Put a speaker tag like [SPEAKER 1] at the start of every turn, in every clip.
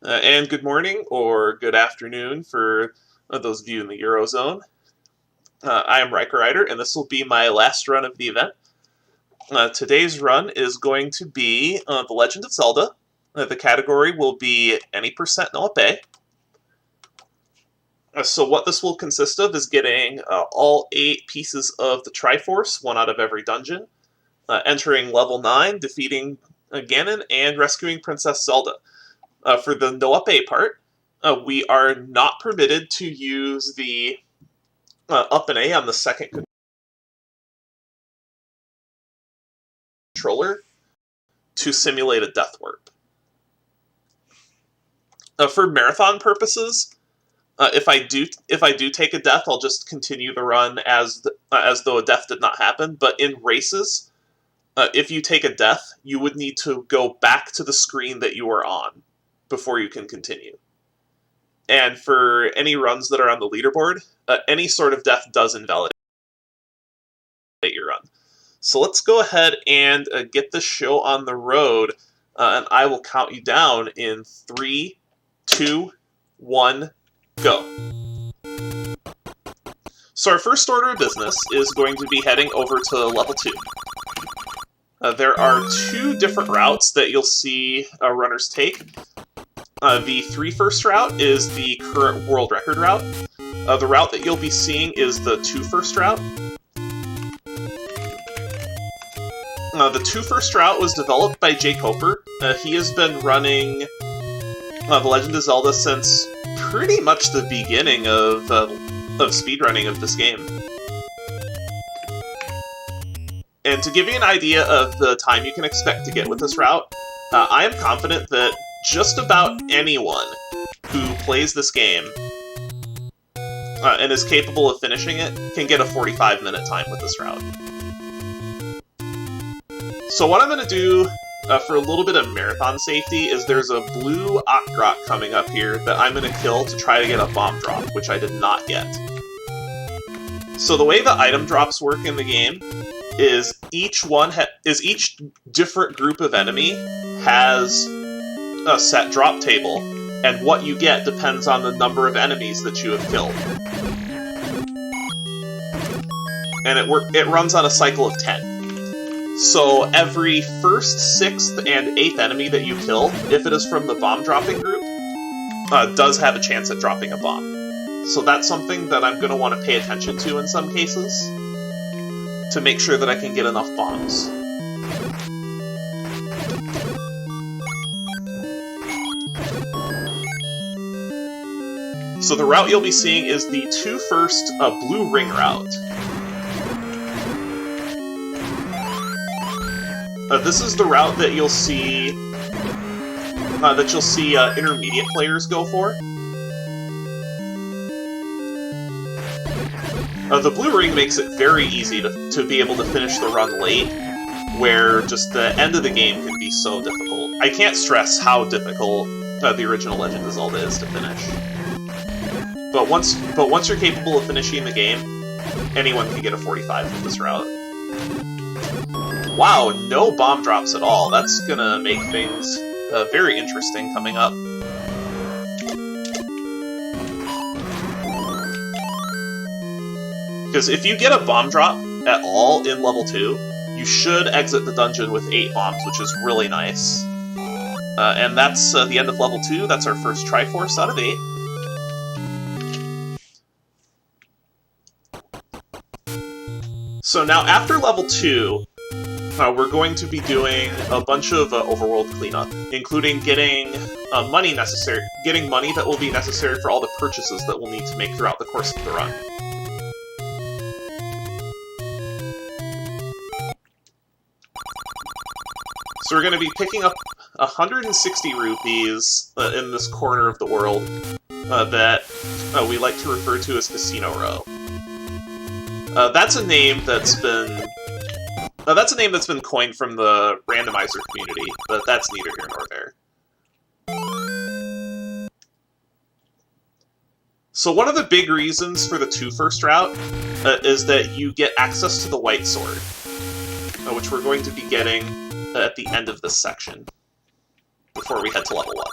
[SPEAKER 1] And good morning or good afternoon for those of you in the Eurozone. I am RaikouRider, and this will be my last run of the event. Today's run is going to be The Legend of Zelda. The category will be any percent no Up+A. So what this will consist of is getting all 8 pieces of the Triforce, 1 out of every dungeon, entering level 9, defeating Ganon, and rescuing Princess Zelda. For the no Up+A part, we are not permitted to use the Up+A on the second controller to simulate a death warp. For marathon purposes, if I do take a death, I'll just continue the run as though a death did not happen. But in races, if you take a death, you would need to go back to the screen that you were on before you can continue. And for any runs that are on the leaderboard, any sort of death does invalidate your run. So let's go ahead and get this show on the road, and I will count you down in 3, 2, 1, go. So our first order of business is going to be heading over to level 2. There are 2 different routes that you'll see runners take. The 3 first route is the current world record route. The route that you'll be seeing is the 2 first route. The 2 first route was developed by Jay Coper. He has been running The Legend of Zelda since pretty much the beginning of speedrunning of this game. And to give you an idea of the time you can expect to get with this route, I am confident that just about anyone who plays this game and is capable of finishing it can get a 45-minute time with this route. So what I'm going to do for a little bit of marathon safety is there's a blue Octrot coming up here that I'm going to kill to try to get a bomb drop, which I did not get. So the way the item drops work in the game is each different group of enemy has a set drop table, and what you get depends on the number of enemies that you have killed. And it runs on a cycle of 10. So every 1st, 6th, and 8th enemy that you kill, if it is from the bomb dropping group, does have a chance at dropping a bomb. So that's something that I'm going to want to pay attention to in some cases, to make sure that I can get enough bombs. So the route you'll be seeing is the 2 first blue ring route. This is the route that you'll see intermediate players go for. The blue ring makes it very easy to be able to finish the run late, where just the end of the game can be so difficult. I can't stress how difficult the original Legend of Zelda is to finish. But once you're capable of finishing the game, anyone can get a 45 with this route. Wow, no bomb drops at all. That's gonna make things very interesting coming up. Because if you get a bomb drop at all in level 2, you should exit the dungeon with 8 bombs, which is really nice. And that's the end of level 2. That's our first Triforce out of 8. So now after level 2, we're going to be doing a bunch of overworld cleanup, including getting money that will be necessary for all the purchases that we'll need to make throughout the course of the run. So we're going to be picking up 160 rupees in this corner of the world that we like to refer to as Casino Row. That's a name that's been coined from the randomizer community, but that's neither here nor there. So one of the big reasons for the 2 first route is that you get access to the White Sword, which we're going to be getting at the end of this section, before we head to level 1.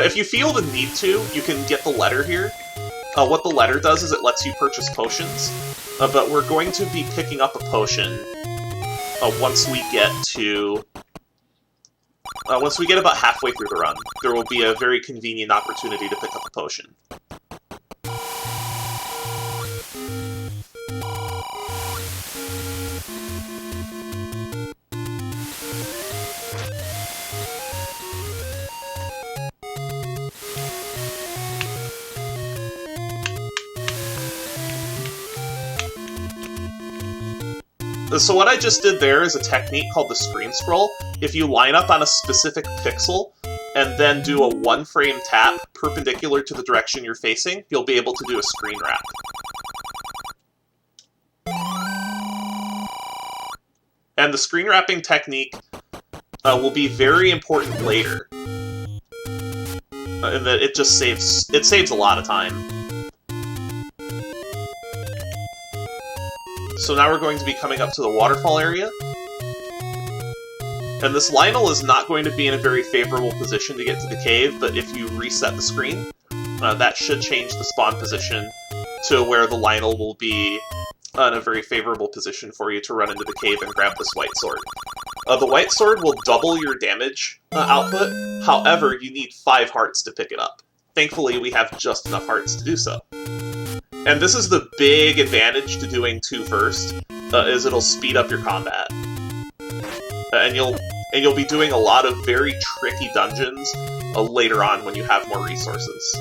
[SPEAKER 1] If you feel the need to, you can get the letter here. What the letter does is it lets you purchase potions, but we're going to be picking up a potion once we get to... once we get about halfway through the run. There will be a very convenient opportunity to pick up a potion. So what I just did there is a technique called the screen scroll. If you line up on a specific pixel and then do a 1-frame tap perpendicular to the direction you're facing, you'll be able to do a screen wrap. And the screen wrapping technique will be very important later, in that it just saves a lot of time. So now we're going to be coming up to the waterfall area. And this Lionel is not going to be in a very favorable position to get to the cave, but if you reset the screen, that should change the spawn position to where the Lionel will be in a very favorable position for you to run into the cave and grab this white sword. The white sword will double your damage output, however, you need 5 hearts to pick it up. Thankfully, we have just enough hearts to do so. And this is the big advantage to doing 2 first, is it'll speed up your combat. And you'll be doing a lot of very tricky dungeons later on when you have more resources.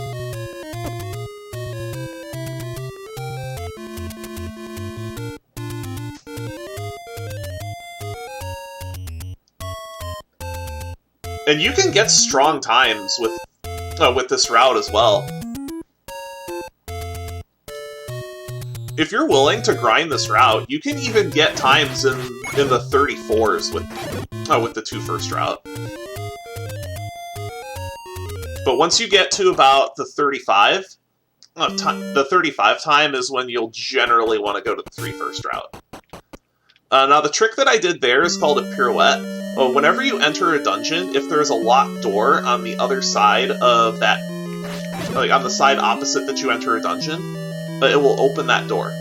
[SPEAKER 1] And you can get strong times with this route as well. If you're willing to grind this route, you can even get times in the 34s with the 2 first route. But once you get to about the 35, the 35 time is when you'll generally want to go to the 3 first route. Now the trick that I did there is called a pirouette. Whenever you enter a dungeon, if there's a locked door on the other side of that, like on the side opposite that you enter a dungeon, it will open that door.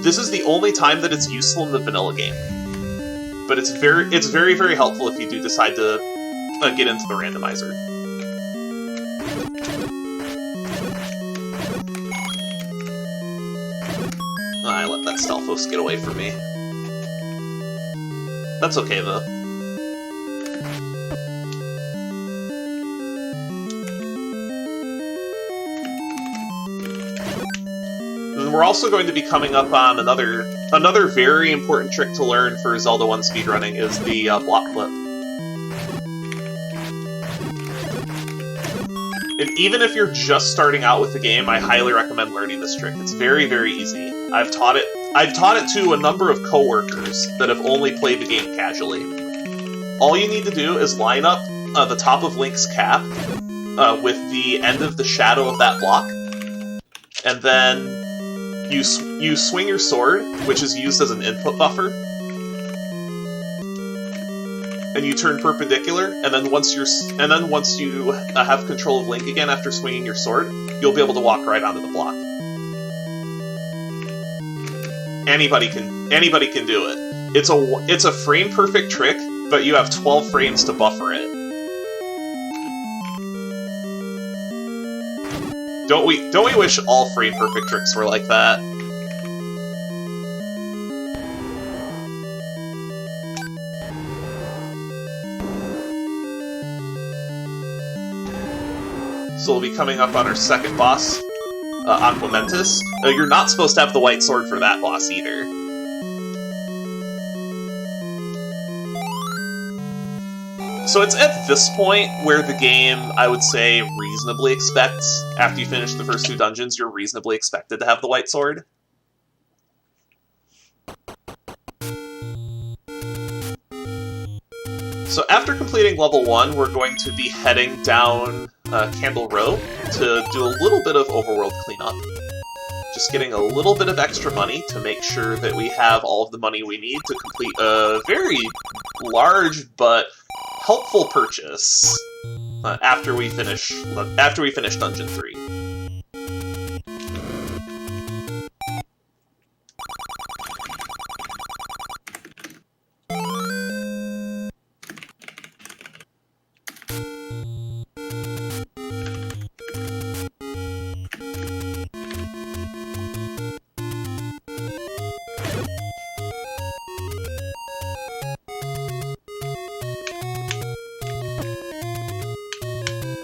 [SPEAKER 1] This is the only time that it's useful in the vanilla game, but it's very, very helpful if you do decide to get into the randomizer. I let that Stalfos get away from me. That's okay though. We're also going to be coming up on another very important trick to learn for Zelda 1 speedrunning is the block flip. And even if you're just starting out with the game, I highly recommend learning this trick. It's very, very easy. I've taught it to a number of coworkers that have only played the game casually. All you need to do is line up the top of Link's cap with the end of the shadow of that block, and then you swing your sword, which is used as an input buffer, and you turn perpendicular. And then once you have control of Link again after swinging your sword, you'll be able to walk right onto the block. Anybody can do it. It's a frame perfect trick, but you have 12 frames to buffer it. Don't we wish all frame perfect tricks were like that? So we'll be coming up on our second boss, Aquamentus. You're not supposed to have the white sword for that boss either. So it's at this point where the game, I would say, reasonably expects, after you finish the first 2 dungeons, you're reasonably expected to have the white sword. So after completing level 1, we're going to be heading down Candle Row to do a little bit of overworld cleanup. Just getting a little bit of extra money to make sure that we have all of the money we need to complete a very large but helpful purchase. after we finish Dungeon 3.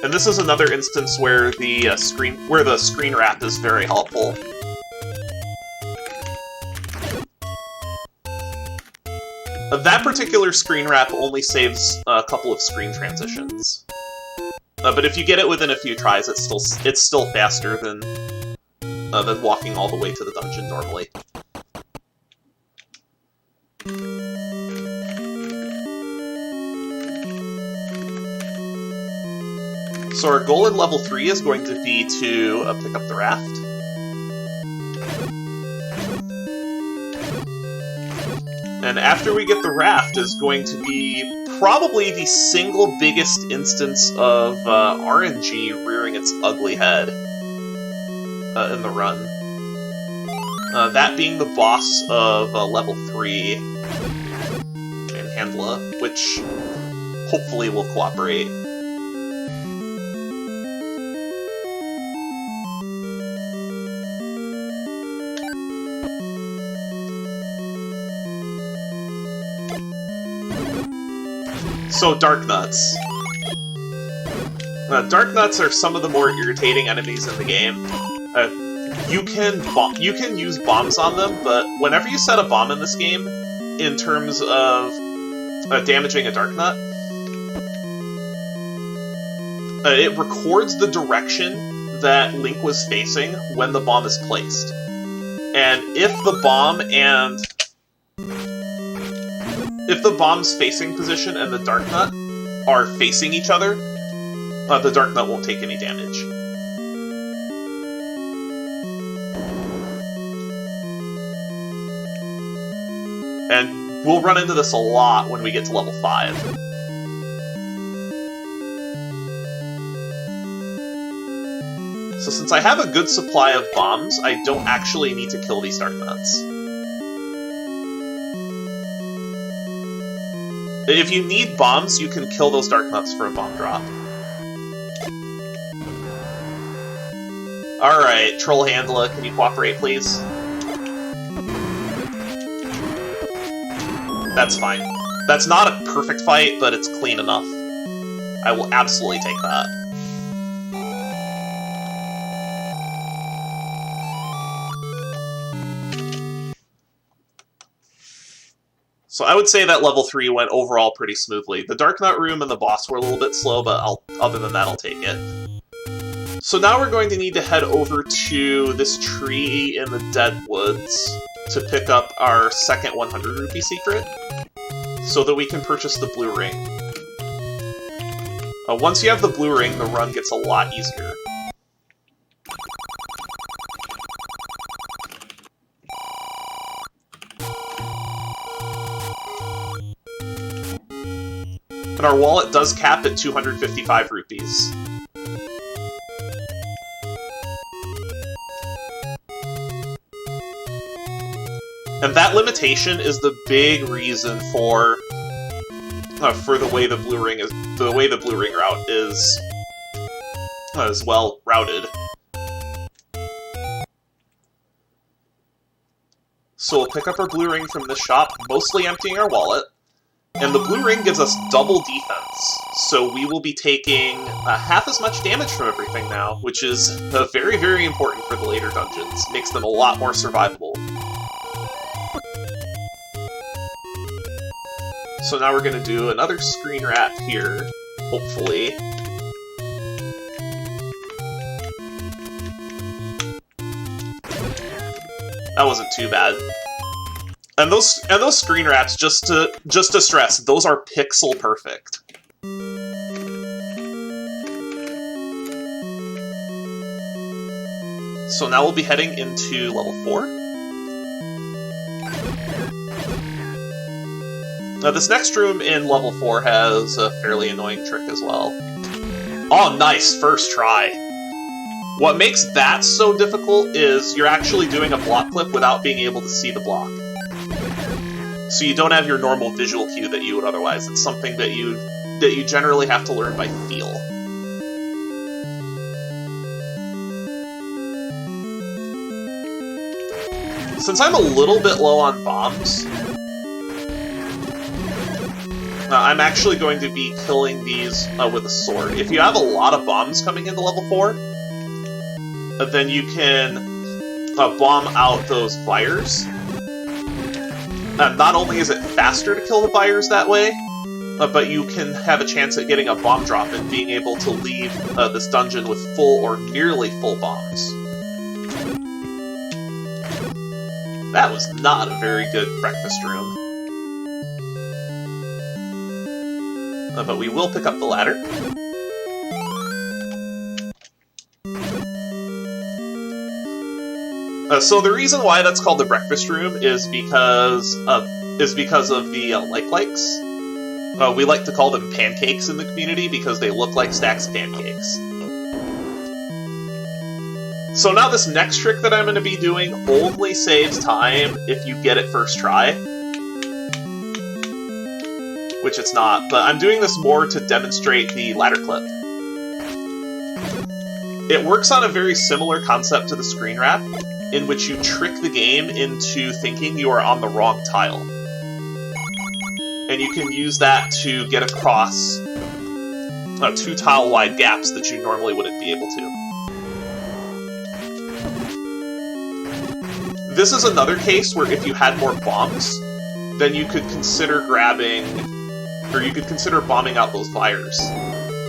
[SPEAKER 1] And this is another instance where the screen wrap is very helpful. That particular screen wrap only saves a couple of screen transitions, but if you get it within a few tries, it's still faster than walking all the way to the dungeon normally. So our goal in level 3 is going to be to pick up the raft. And after we get the raft is going to be probably the single biggest instance of RNG rearing its ugly head in the run. That being the boss of level 3, Handla, which hopefully will cooperate. So, Dark Nuts. Dark Nuts are some of the more irritating enemies in the game. You can use bombs on them, but whenever you set a bomb in this game, in terms of damaging a Dark Nut, it records the direction that Link was facing when the bomb is placed. And if the bomb's facing position and the Dark Nut are facing each other, the Dark Nut won't take any damage. And we'll run into this a lot when we get to level 5. So since I have a good supply of bombs, I don't actually need to kill these Dark Nuts. If you need bombs, you can kill those Dark Nuts for a bomb drop. Alright, Troll Handla, can you cooperate, please? That's fine. That's not a perfect fight, but it's clean enough. I will absolutely take that. So I would say that level 3 went overall pretty smoothly. The Dark Nut room and the boss were a little bit slow, but other than that, I'll take it. So now we're going to need to head over to this tree in the Dead Woods to pick up our second 100 rupee secret, so that we can purchase the blue ring. Once you have the blue ring, the run gets a lot easier. And our wallet does cap at 255 rupees. And that limitation is the big reason for the way the blue ring route is well routed. So we'll pick up our blue ring from this shop, mostly emptying our wallet. And the blue ring gives us double defense, so we will be taking half as much damage from everything now, which is very, very important for the later dungeons. Makes them a lot more survivable. So now we're going to do another screen wrap here, hopefully. That wasn't too bad. And those screen wraps, just to stress, those are pixel perfect. So now we'll be heading into level 4. Now this next room in level 4 has a fairly annoying trick as well. Oh, nice, first try. What makes that so difficult is you're actually doing a block clip without being able to see the block. So you don't have your normal visual cue that you would otherwise. It's something that you generally have to learn by feel. Since I'm a little bit low on bombs, I'm actually going to be killing these with a sword. If you have a lot of bombs coming into level 4, then you can bomb out those fires. Not only is it faster to kill the fires that way, but you can have a chance at getting a bomb drop and being able to leave this dungeon with full or nearly full bombs. That was not a very good breakfast room. But we will pick up the ladder. So the reason why that's called the breakfast room is because of the likes. We like to call them pancakes in the community because they look like stacks of pancakes. So now this next trick that I'm going to be doing only saves time if you get it first try. Which it's not, but I'm doing this more to demonstrate the ladder clip. It works on a very similar concept to the screen wrap, in which you trick the game into thinking you are on the wrong tile. And you can use that to get across 2 tile-wide gaps that you normally wouldn't be able to. This is another case where if you had more bombs, then you could consider bombing out those fires.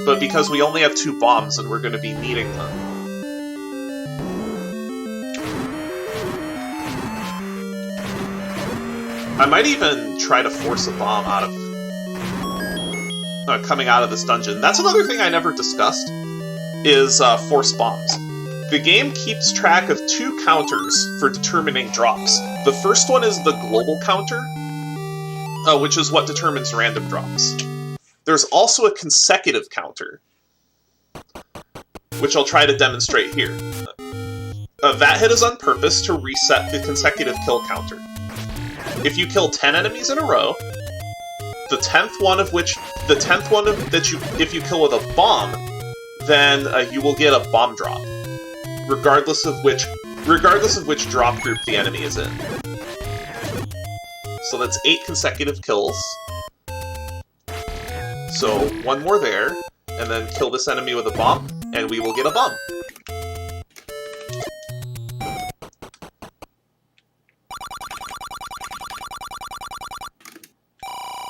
[SPEAKER 1] But because we only have 2 bombs and we're going to be needing them, I might even try to force a bomb out of coming out of this dungeon. That's another thing I never discussed, is force bombs. The game keeps track of 2 counters for determining drops. The first one is the global counter, which is what determines random drops. There's also a consecutive counter, which I'll try to demonstrate here. That hit is on purpose to reset the consecutive kill counter. If you kill 10 enemies in a row, if you kill with a bomb, then you will get a bomb drop, regardless of which drop group the enemy is in. So that's 8 consecutive kills. So 1 more there, and then kill this enemy with a bomb, and we will get a bomb.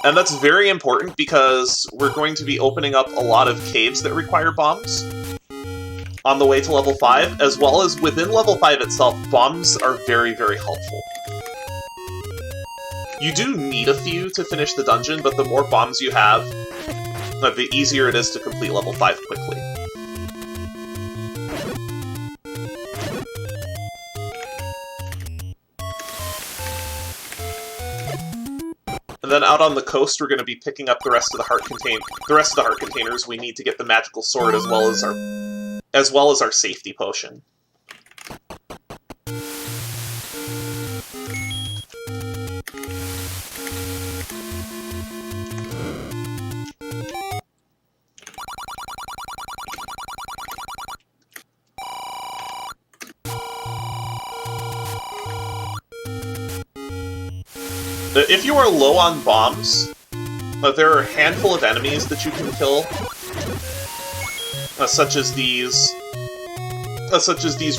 [SPEAKER 1] And that's very important because we're going to be opening up a lot of caves that require bombs on the way to level 5, as well as within level 5 itself, bombs are very, very helpful. You do need a few to finish the dungeon, but the more bombs you have, the easier it is to complete level 5 quickly. And then out on the coast, we're going to be picking up the rest of the heart containers. We need to get the magical sword as well as our safety potion. If you are low on bombs, there are a handful of enemies that you can kill, such as these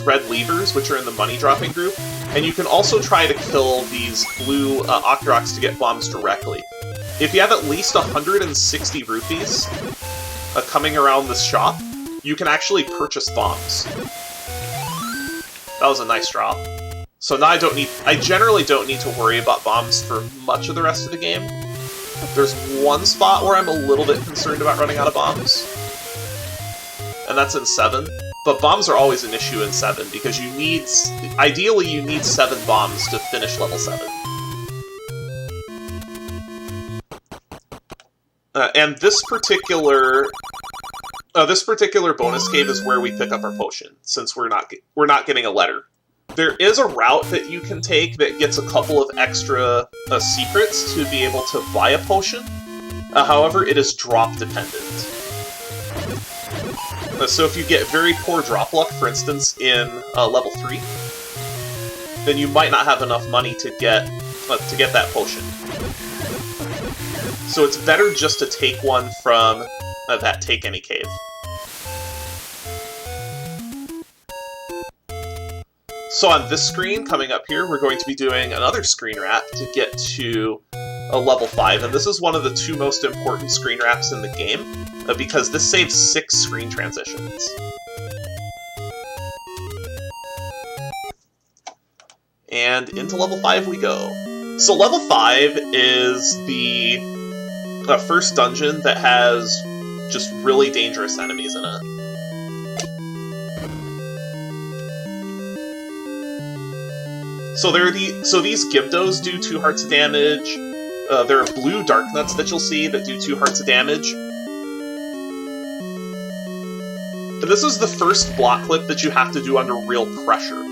[SPEAKER 1] red levers, which are in the money dropping group, and you can also try to kill these blue Octoroks to get bombs directly. If you have at least 160 rupees coming around this shop, you can actually purchase bombs. That was a nice drop. So now I generally don't need to worry about bombs for much of the rest of the game. There's one spot where I'm a little bit concerned about running out of bombs, and that's in 7. But bombs are always an issue in 7, because ideally you need 7 bombs to finish level 7. And this particular This particular bonus cave is where we pick up our potion, since we're not getting a letter. There is a route that you can take that gets a couple of extra secrets to be able to buy a potion. However, it is drop dependent. So if you get very poor drop luck, for instance, in level 3, then you might not have enough money to get that potion. So it's better just to take one from that Take Any Cave. So on this screen, coming up here, we're going to be doing another screen wrap to get to a level 5, and this is one of the 2 most important screen wraps in the game, because this saves 6 screen transitions. And into level 5 we go. So level 5 is the first dungeon that has just really dangerous enemies in it. So these Gibdos do 2 hearts of damage. There are blue dark nuts that you'll see that do 2 hearts of damage. And this is the first block clip that you have to do under real pressure.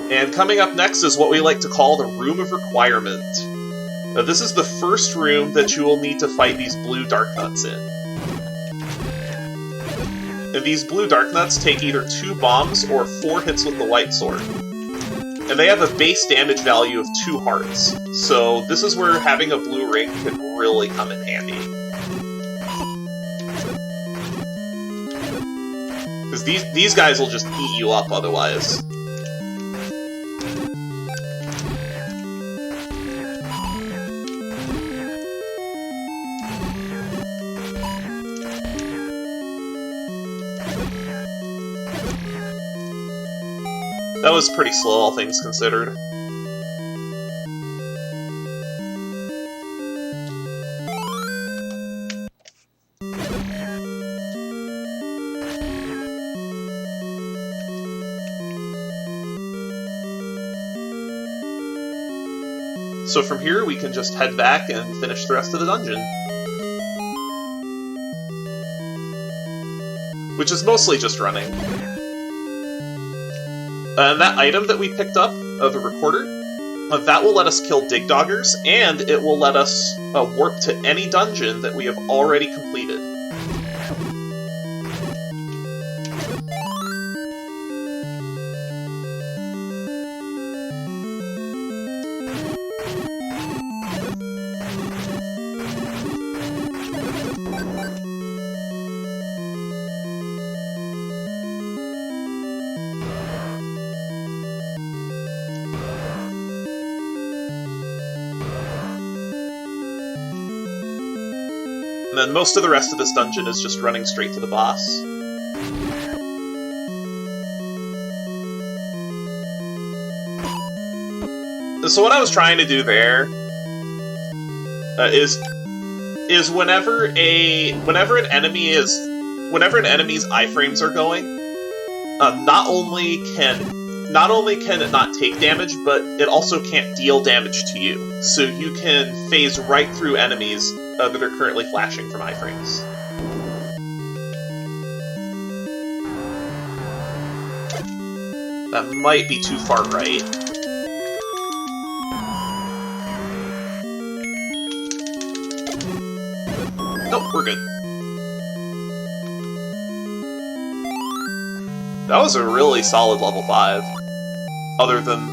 [SPEAKER 1] And coming up next is what we like to call the Room of Requirement. This is the first room that you will need to fight these blue dark nuts in. And these blue dark nuts take either 2 bombs or 4 hits with the light sword. And they have a base damage value of 2 hearts, so this is where having a blue ring can really come in handy. Because these guys will just eat you up otherwise. That was pretty slow, all things considered. So from here, we can just head back and finish the rest of the dungeon. Which is mostly just running. And that item that we picked up, the recorder, that will let us kill Digdoggers, and it will let us warp to any dungeon that we have already completed. And then most of the rest of this dungeon is just running straight to the boss. So what I was trying to do there is whenever an enemy's iframes are going, not only can it not take damage, but it also can't deal damage to you. So you can phase right through enemies that are currently flashing from iframes. That might be too far right. Nope, we're good. That was a really solid level 5. Other than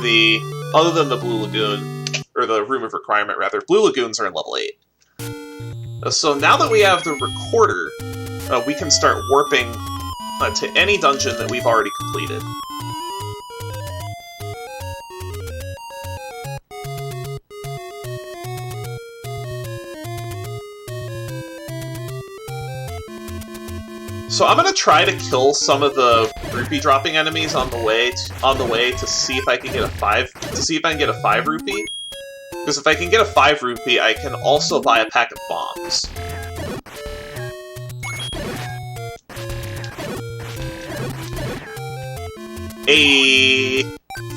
[SPEAKER 1] the Blue Lagoon. Or the Room of Requirement, rather. Blue Lagoons are in level 8. So now that we have the recorder, we can start warping to any dungeon that we've already completed. So I'm gonna try to kill some of the rupee dropping enemies on the way to see if I can get a 5 rupee. Because if I can get a 5 rupee, I can also buy a pack of bombs. A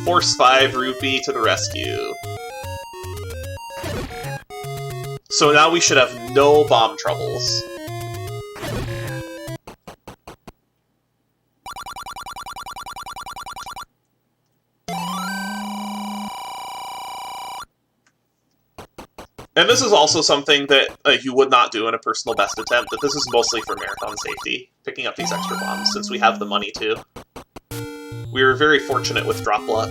[SPEAKER 1] Force 5 Rupee to the rescue. So now we should have no bomb troubles. And this is also something that you would not do in a personal best attempt, but this is mostly for marathon safety, picking up these extra bombs, since we have the money to. We were very fortunate with drop luck.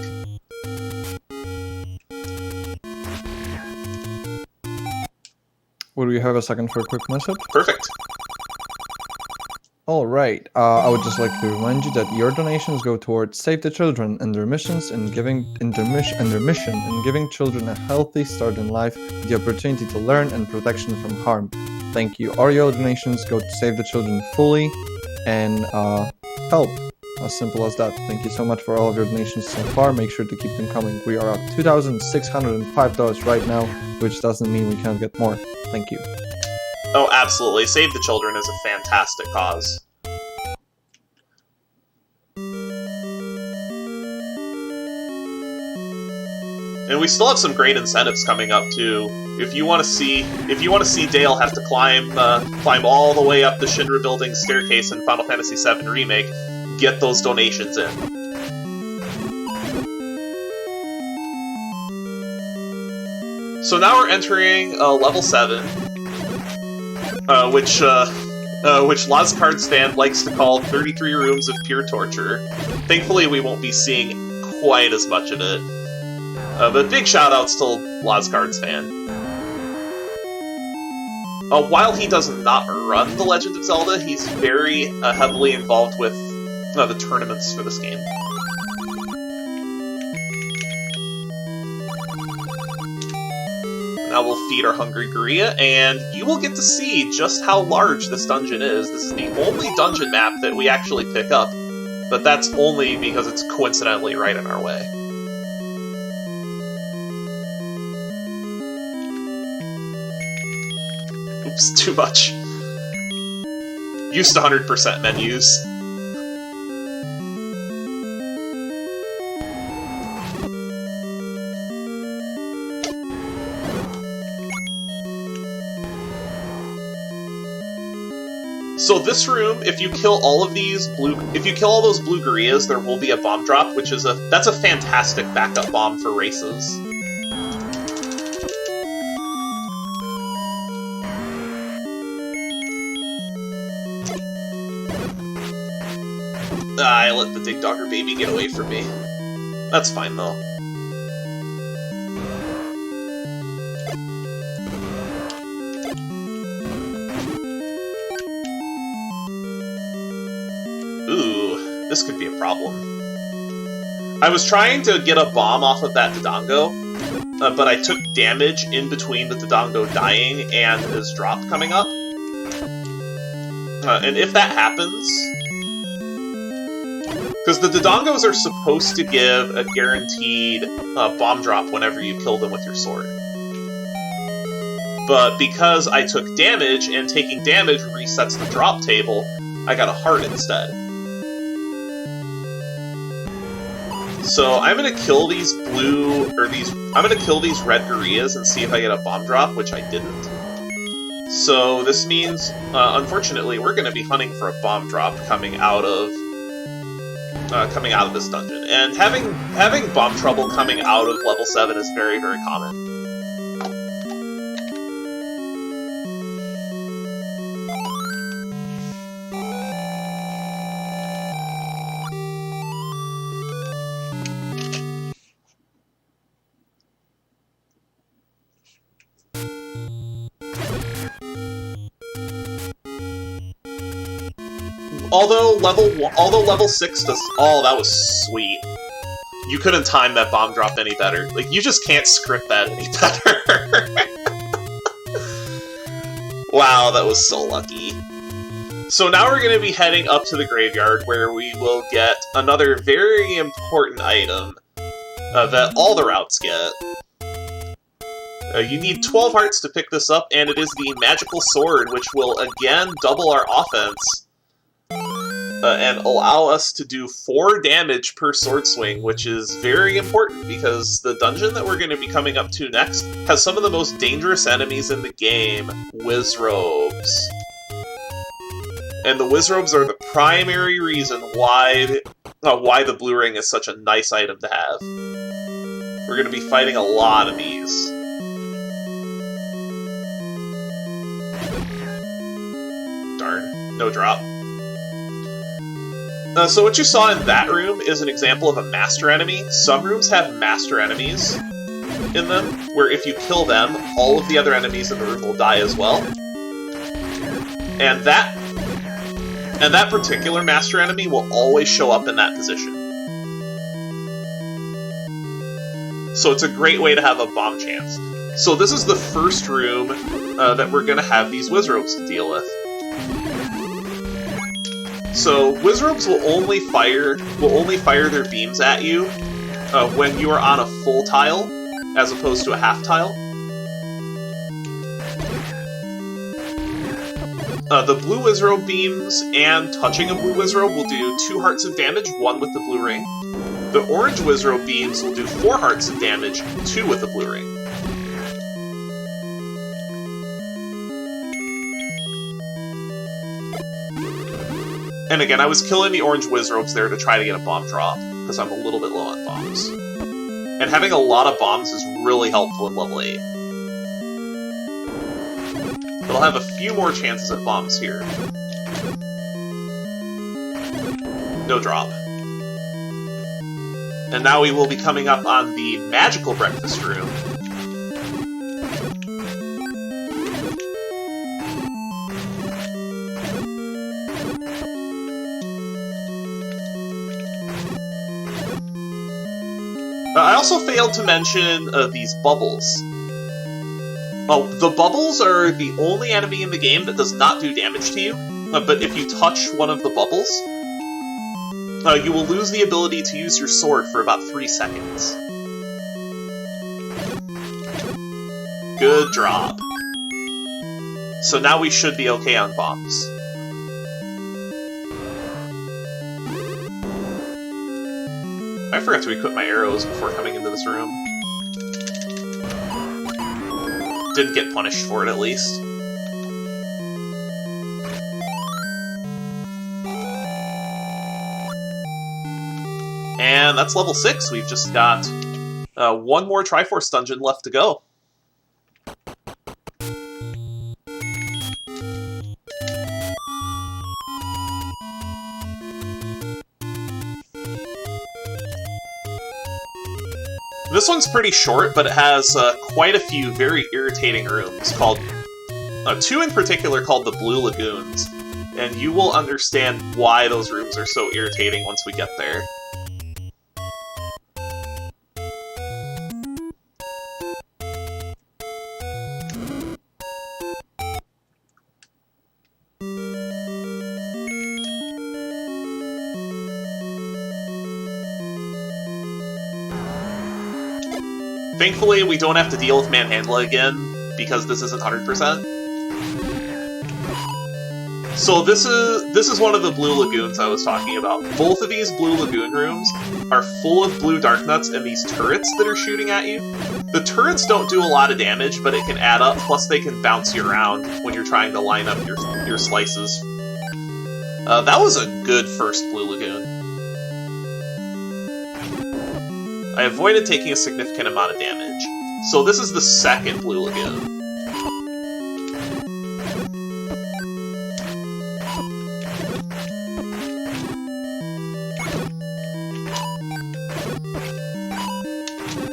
[SPEAKER 2] Would we have a second for a quick message?
[SPEAKER 1] Perfect.
[SPEAKER 2] Alright, I would just like to remind you that your donations go towards Save the Children and their missions and giving children a healthy start in life, the opportunity to learn and protection from harm. Thank you. All your donations go to Save the Children fully and help. As simple as that. Thank you so much for all of your donations so far. Make sure to keep them coming. We are up $2,605 right now, which doesn't mean we can't get more. Thank you.
[SPEAKER 1] Oh, absolutely. Save the Children is a fantastic cause. And we still have some great incentives coming up too. If you want to see Dale have to climb all the way up the Shinra building staircase in Final Fantasy VII Remake, get those donations in. So now we're entering level 7, which Lazcard's fan likes to call 33 rooms of pure torture. Thankfully, we won't be seeing quite as much of it. But big shoutouts to Lazcard's fan. While he does not run The Legend of Zelda, he's very heavily involved with the tournaments for this game. Now we'll feed our hungry Guria, and you will get to see just how large this dungeon is. This is the only dungeon map that we actually pick up, but that's only because it's coincidentally right in our way. Oops, too much. Used to 100% menus. So this room, if you kill all those blue Gurias, there will be a bomb drop, that's a fantastic backup bomb for races. I let the Dig Dogger baby get away from me. That's fine though. Ooh, this could be a problem. I was trying to get a bomb off of that Dodongo, but I took damage in between the Dodongo dying and his drop coming up. And if that happens... Because the Dodongos are supposed to give a guaranteed bomb drop whenever you kill them with your sword. But because I took damage, and taking damage resets the drop table, I got a heart instead. So I'm gonna kill these I'm gonna kill these red Gurias and see if I get a bomb drop, which I didn't. So this means, unfortunately, we're gonna be hunting for a bomb drop coming out of this dungeon. And having bomb trouble coming out of level 7 is very, very common. Although level 6 does... Oh, that was sweet. You couldn't time that bomb drop any better. Like, you just can't script that any better. Wow, that was so lucky. So now we're going to be heading up to the graveyard, where we will get another very important item that all the routes get. You need 12 hearts to pick this up, and it is the magical sword, which will again double our offense. and allow us to do 4 damage per sword swing, which is very important because the dungeon that we're going to be coming up to next has some of the most dangerous enemies in the game, Wizrobes. And the Wizrobes are the primary reason why the blue ring is such a nice item to have. We're going to be fighting a lot of these. Darn, no drop. So what you saw in that room is an example of a master enemy. Some rooms have master enemies in them, where if you kill them, all of the other enemies in the room will die as well. And that particular master enemy will always show up in that position. So it's a great way to have a bomb chance. So this is the first room that we're going to have these Wizrobes to deal with. So Wizrobes will only fire their beams at you when you are on a full tile, as opposed to a half tile. The blue Wizrobe beams and touching a blue Wizrobe will do 2 hearts of damage, 1 with the blue ring. The orange Wizrobe beams will do 4 hearts of damage, 2 with the blue ring. And again, I was killing the orange Wizrobes there to try to get a bomb drop, because I'm a little bit low on bombs. And having a lot of bombs is really helpful in level 8. But I'll have a few more chances at bombs here. No drop. And now we will be coming up on the magical breakfast room. I also failed to mention these bubbles. The bubbles are the only enemy in the game that does not do damage to you, but if you touch one of the bubbles, you will lose the ability to use your sword for about 3 seconds. Good drop. So now we should be okay on bombs. I forgot to equip my arrows before coming into this room. Didn't get punished for it, at least. And that's level 6. We've just got 1 more Triforce Dungeon left to go. This one's pretty short, but it has quite a few very irritating rooms, called 2 in particular called the Blue Lagoons, and you will understand why those rooms are so irritating once we get there. Thankfully, we don't have to deal with Manhandla again, because this isn't 100%. So this is one of the Blue Lagoons I was talking about. Both of these Blue Lagoon rooms are full of blue dark nuts and these turrets that are shooting at you. The turrets don't do a lot of damage, but it can add up, plus they can bounce you around when you're trying to line up your slices. That was a good first Blue Lagoon. I avoided taking a significant amount of damage. So this is the second Blue Lagoon.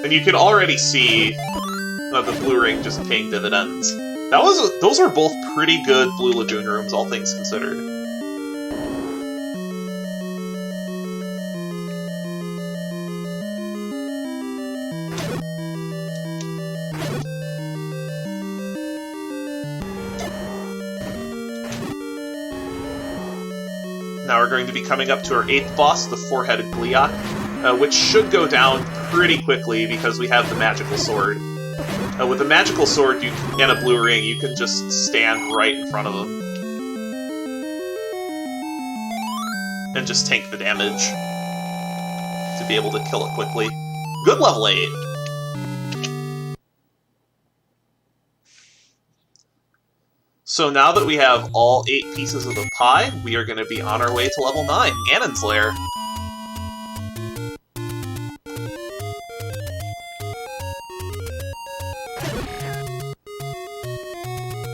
[SPEAKER 1] And you can already see the blue ring just paying dividends. Those are both pretty good Blue Lagoon rooms, all things considered. Now we're going to be coming up to our 8th boss, the 4-headed Gliok, which should go down pretty quickly because we have the magical sword. With the magical sword and a blue ring, you can just stand right in front of him. and just tank the damage to be able to kill it quickly. Good level 8. So now that we have all 8 pieces of the pie, we are going to be on our way to level 9, Ganon's Lair.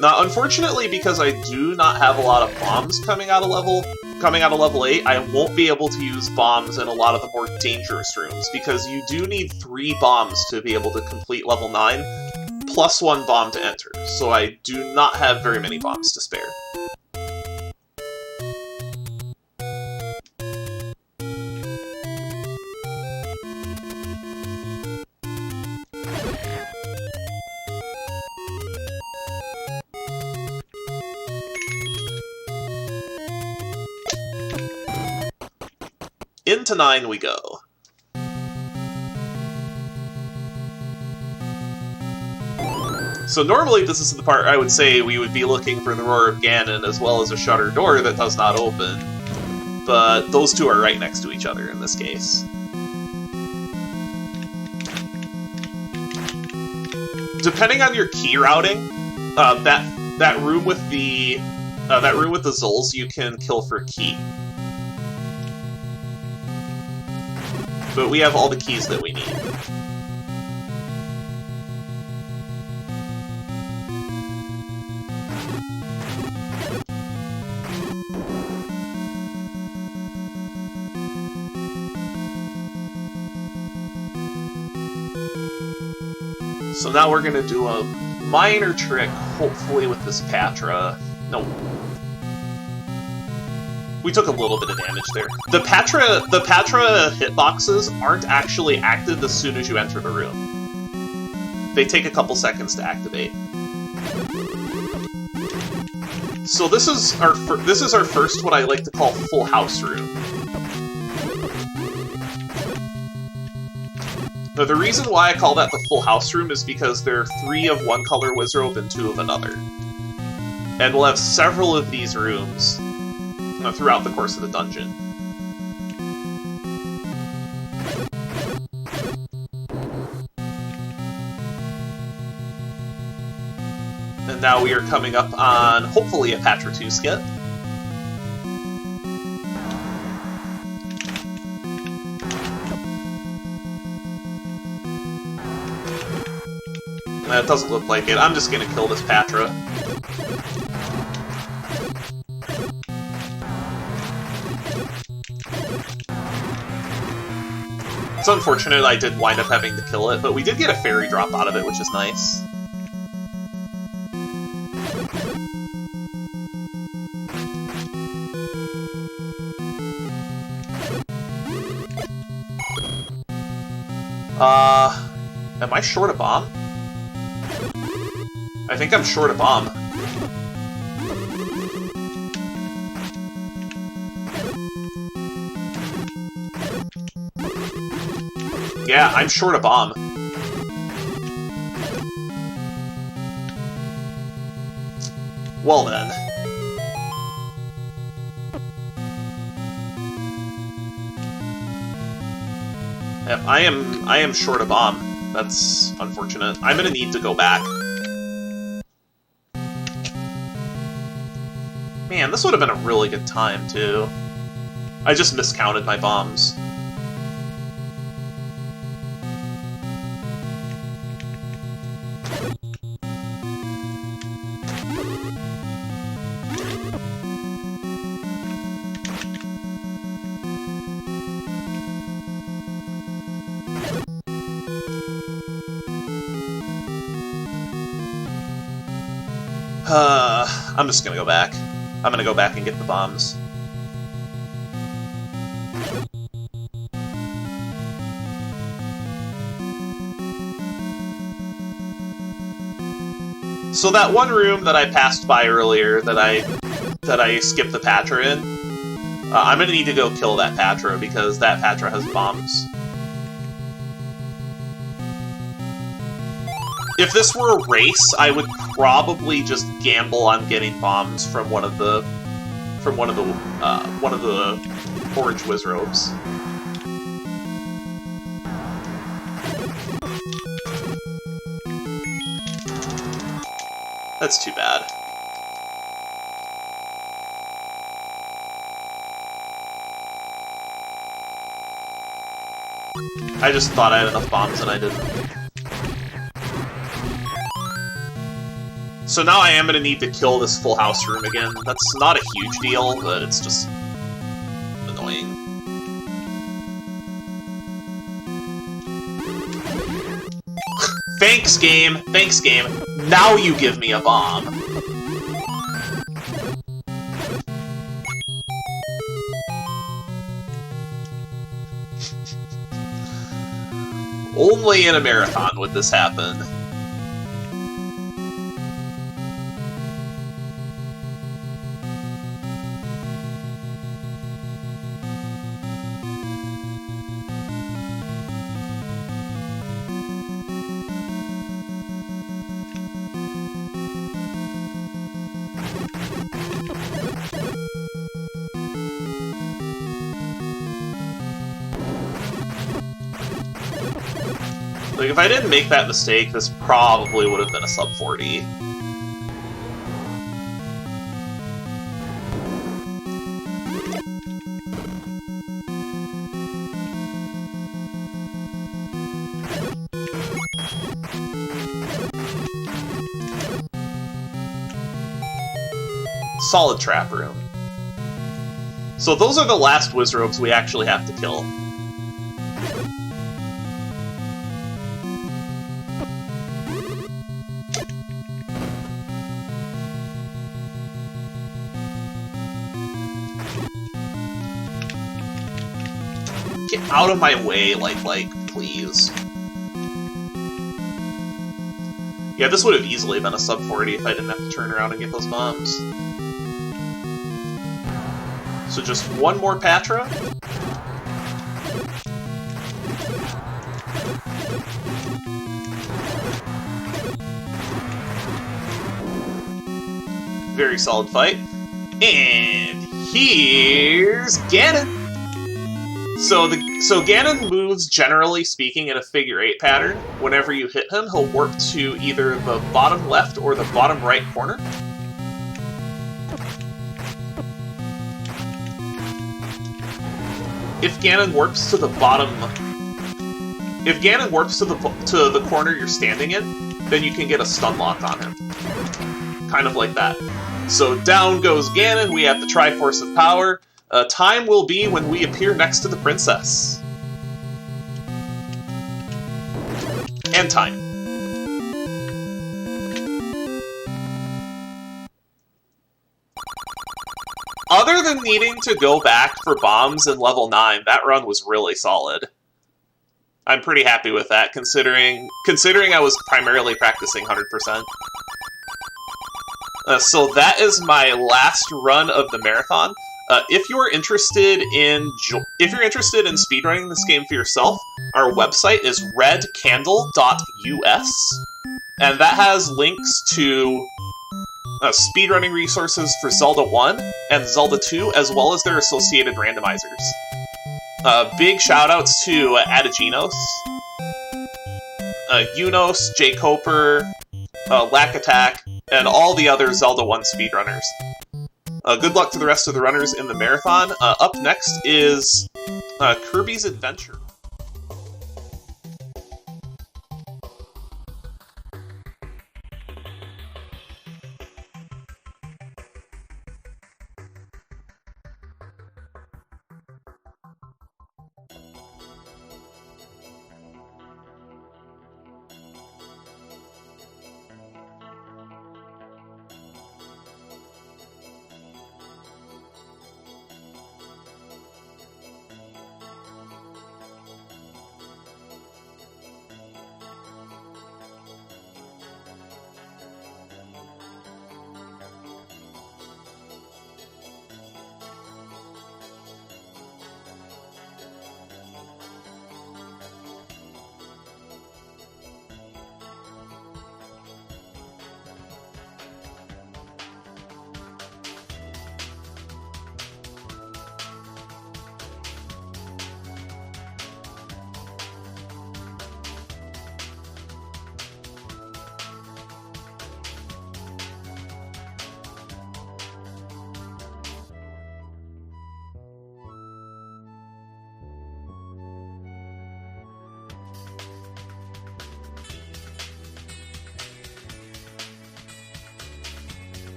[SPEAKER 1] Now, unfortunately, because I do not have a lot of bombs coming out of level 8, I won't be able to use bombs in a lot of the more dangerous rooms, because you do need 3 bombs to be able to complete level 9, plus 1 bomb to enter, so I do not have very many bombs to spare. Into 9 we go. So normally this is the part I would say we would be looking for the Roar of Ganon as well as a shutter door that does not open. But those two are right next to each other in this case. Depending on your key routing, that room with the Zulls you can kill for a key. But we have all the keys that we need. So now we're gonna do a minor trick, hopefully with this Patra. No. We took a little bit of damage there. The Patra hitboxes aren't actually active as soon as you enter the room. They take a couple seconds to activate. So this is our first what I like to call full house room. Now the reason why I call that the full house room is because there are 3 of one color wizrobe and 2 of another. And we'll have several of these rooms throughout the course of the dungeon. And now we are coming up on, hopefully, a Patra 2 skip. That doesn't look like it. I'm just gonna kill this Patra. It's unfortunate I did wind up having to kill it, but we did get a fairy drop out of it, which is nice. Am I short a bomb? I think I'm short a bomb. Yeah, I'm short a bomb. Well then. Yep, I am short a bomb. That's unfortunate. I'm gonna need to go back. Man, this would have been a really good time, too. I just miscounted my bombs. I'm just gonna go back. I'm gonna go back and get the bombs. So that one room that I passed by earlier, that I skipped the Patra in, I'm gonna need to go kill that Patra because that Patra has bombs. If this were a race, I would probably just gamble on getting bombs from one of the orange Wizrobes. That's too bad. I just thought I had enough bombs and I didn't. So now I am going to need to kill this full house room again. That's not a huge deal, but it's just annoying. Thanks, game! Thanks, game! Now you give me a bomb! Only in a marathon would this happen. Like, if I didn't make that mistake, this probably would have been a sub 40. Solid trap room. So those are the last Wizrobes we actually have to kill. Get out of my way, like, please. Yeah, this would have easily been a sub 40 if I didn't have to turn around and get those bombs. So just one more Patra. Very solid fight. And here's Ganon! So Ganon moves, generally speaking, in a figure-8 pattern. Whenever you hit him, he'll warp to either the bottom left or the bottom right corner. If Ganon warps to the bottom... If Ganon warps to the corner you're standing in, then you can get a stun lock on him. Kind of like that. So down goes Ganon, we have the Triforce of Power. Time will be when we appear next to the princess. And time. Other than needing to go back for bombs in level 9, that run was really solid. I'm pretty happy with that, considering I was primarily practicing 100%. So that is my last run of the marathon. If you're interested in speedrunning this game for yourself, our website is redcandle.us, and that has links to speedrunning resources for Zelda 1 and Zelda 2, as well as their associated randomizers. Big shoutouts to Adaginos, Unos, J. Coper, Lack Attack, and all the other Zelda 1 speedrunners. Good luck to the rest of the runners in the marathon. Up next is Kirby's Adventure.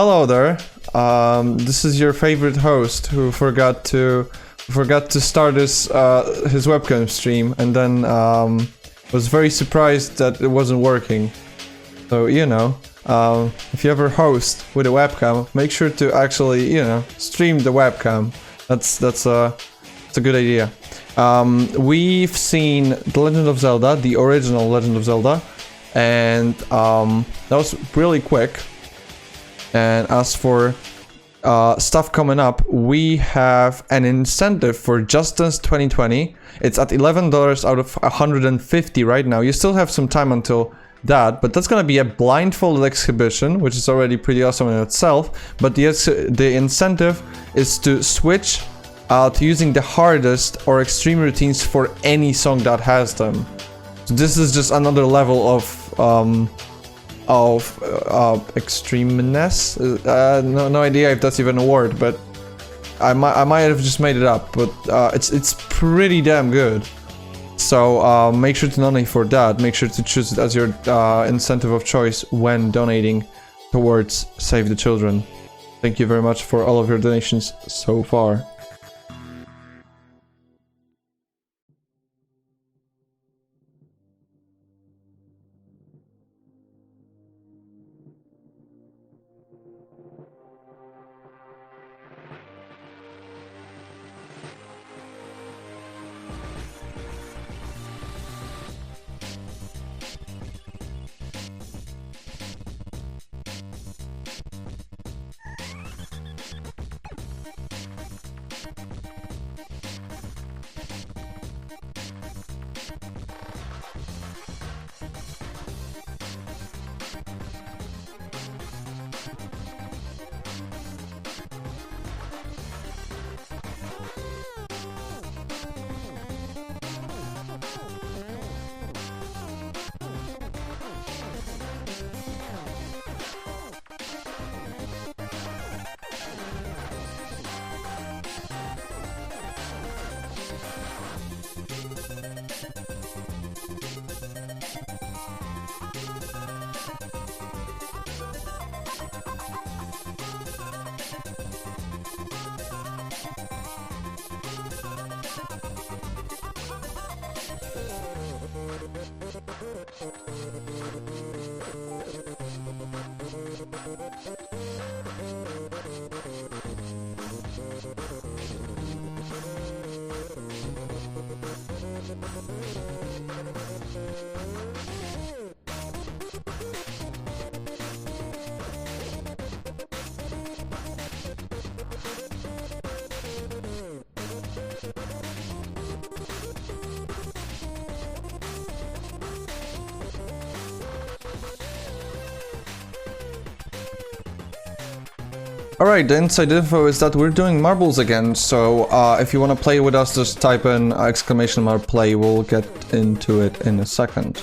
[SPEAKER 2] Hello there. This is your favorite host who forgot to start his webcam stream and then was very surprised that it wasn't working. So you know, if you ever host with a webcam, make sure to actually stream the webcam. That's a good idea. We've seen The Legend of Zelda, the original Legend of Zelda, and that was really quick. And as for stuff coming up, we have an incentive for Just Dance 2020. It's at $11 out of 150 right now. You still have some time until that, but that's gonna be a blindfolded exhibition, which is already pretty awesome in itself. But the incentive is to switch to using the hardest or extreme routines for any song that has them. So this is just another level of extremeness. No idea if that's even a word, but I might have just made it up. But it's pretty damn good. So make sure to donate for that. Make sure to choose it as your incentive of choice when donating towards Save the Children. Thank you very much for all of your donations so far. Alright, the inside info is that we're doing marbles again, so if you want to play with us, just type in !play, we'll get into it in a second.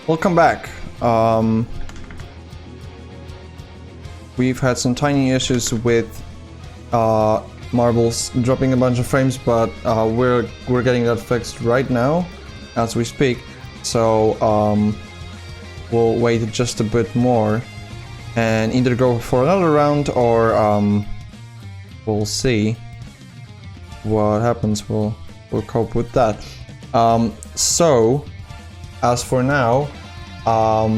[SPEAKER 2] Welcome back. We've had some tiny issues with marbles dropping a bunch of frames, but we're getting that fixed right now as we speak. So we'll wait just a bit more and either go for another round or we'll see what happens. We'll cope with that. So as for now, I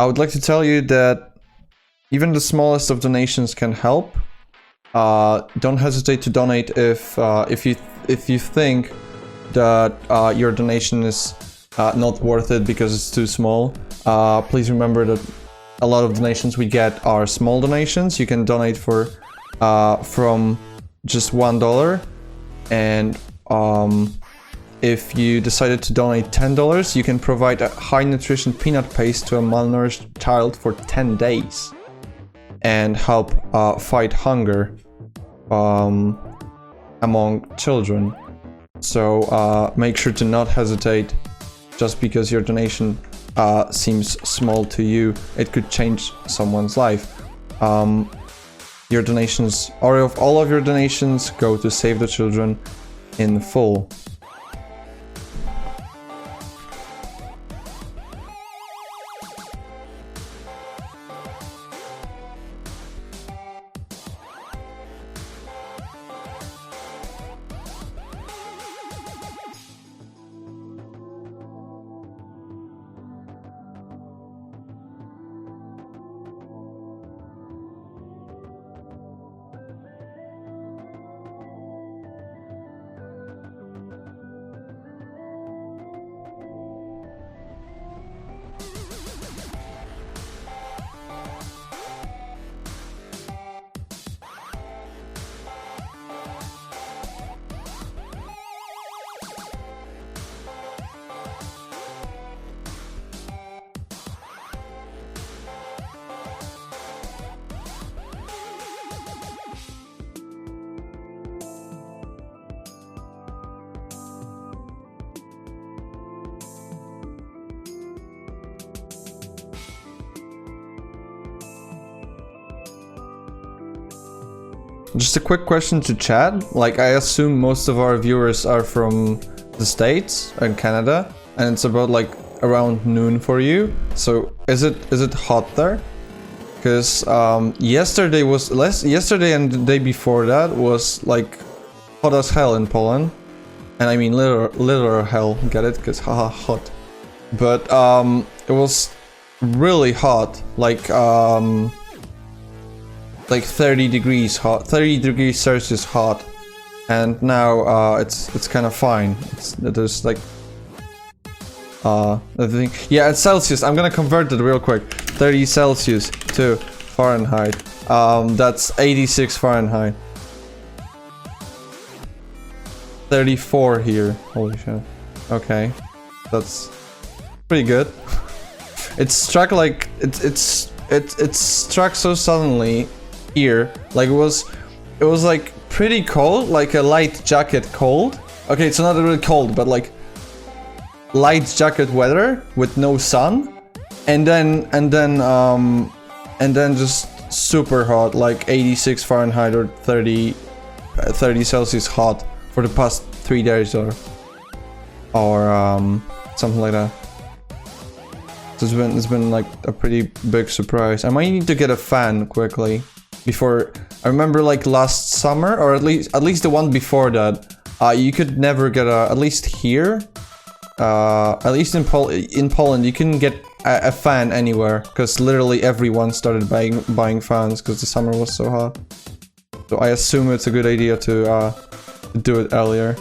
[SPEAKER 2] would like to tell you that even the smallest of donations can help. Don't hesitate to donate if you think that your donation is not worth it because it's too small. Please remember that a lot of donations we get are small donations. You can donate for from just $1, and if you decided to donate $10, you can provide a high nutrition peanut paste to a malnourished child for 10 days and help fight hunger among children. So make sure to not hesitate. Just because your donation seems small to you, it could change someone's life. Your donations, or of all of your donations, go to Save the Children in full. Just a quick question to chat. Like, I assume most of our viewers are from the States and Canada, and it's about like around noon for you. So is it hot there? Because yesterday and the day before that was like hot as hell in Poland, and I mean literal hell. Get it? Because haha, hot. But it was really hot. Like 30 degrees hot, 30 degrees Celsius hot, and now it's kind of fine. There's like the thing. Yeah, it's Celsius. I'm gonna convert it real quick. 30 Celsius to Fahrenheit. That's 86 Fahrenheit. 34 here. Holy shit. Okay, that's pretty good. It struck like it struck so suddenly. Here, like it was like pretty cold, like a light jacket cold. Okay, it's not really cold, but like light jacket weather with no sun, and then just super hot, like 86 Fahrenheit or 30 Celsius hot for the past 3 days or something like that. So it's been like a pretty big surprise. I might need to get a fan quickly. Before, I remember like last summer, or at least the one before that, you could never get at least here, at least in Poland, you couldn't get a fan anywhere, because literally everyone started buying fans because the summer was so hot. So I assume it's a good idea to do it earlier.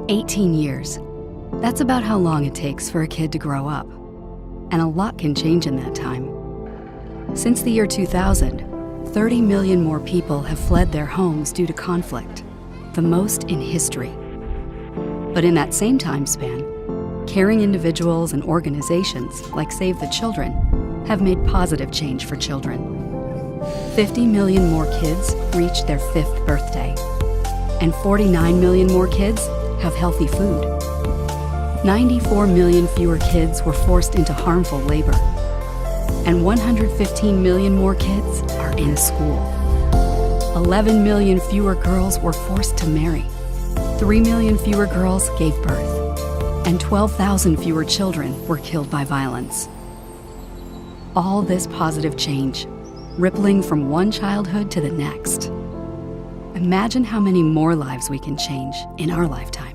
[SPEAKER 3] 18 years. That's about how long it takes for a kid to grow up. And a lot can change in that time. Since the year 2000, 30 million more people have fled their homes due to conflict, the most in history. But in that same time span, caring individuals and organizations like Save the Children have made positive change for children. 50 million more kids reached their 5th birthday, and 49 million more kids have healthy food. 94 million fewer kids were forced into harmful labor, and 115 million more kids are in school. 11 million fewer girls were forced to marry. 3 million fewer girls gave birth, and 12,000 fewer children were killed by violence. All this positive change, rippling from one childhood to the next. Imagine how many more lives we can change in our lifetime.